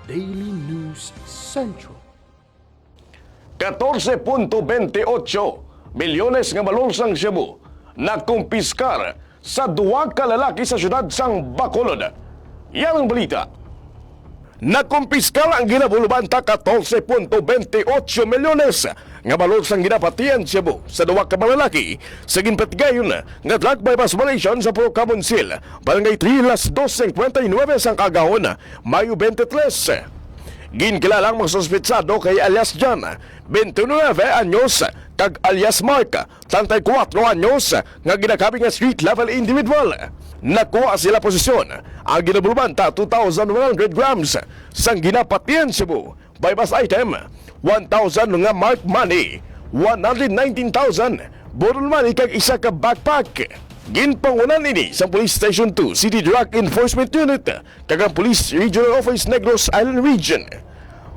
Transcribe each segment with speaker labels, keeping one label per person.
Speaker 1: Daily News Central.
Speaker 2: 14.28 milyones nga balonsang Cebu na kumpiskar sa duwa ka lalaki sa syudad sang Bacolod. Yan ang balita. Nakumpiskar ang ginabulubanta 14.28 milyones nga balonsang ginapatian Cebu sa duwa ka malalaki sa ginpatigayon nga drug bypass operation sa Puro Monsil, Barangay 3, Las 2:59 sang kagahon, Mayo 23. Ginkilalang mga suspetsado kay alias John, 29 anyos, kag alias Mark, 34 anyos, nga ginakabi nga street level individual. Nakuha sila posisyon ang ginabulubanta 2,100 grams sang ginapatian Cebu bypass item, 1,000 nga mark money, 119,000 borol money kag isa ka backpack. Ginpangunan ini sa Police Station 2 City Drug Enforcement Unit kag ang Police Regional Office Negros Island Region.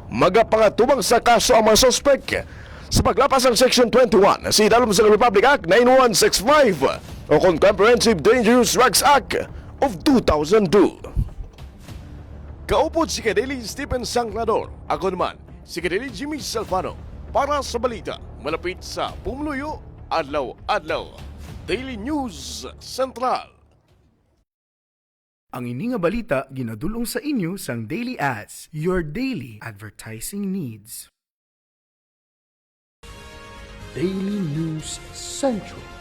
Speaker 2: Magapangatubang sa kaso ang mga sospek sa paglapas ng Section 21 sa Idalom sa Republic Act 9165 o Comprehensive Dangerous Drugs Act of 2002. Kaupod si Kadeli Stephen Sanglador. Ako naman si Kadeli Jimmy Salfano para sa balita malapit sa Pumuluyo, Adlaw-Adlaw. Daily News Central.
Speaker 1: Ang ini nga balita ginadulong sa inyo sang Daily Ads, your daily advertising needs. Daily News Central.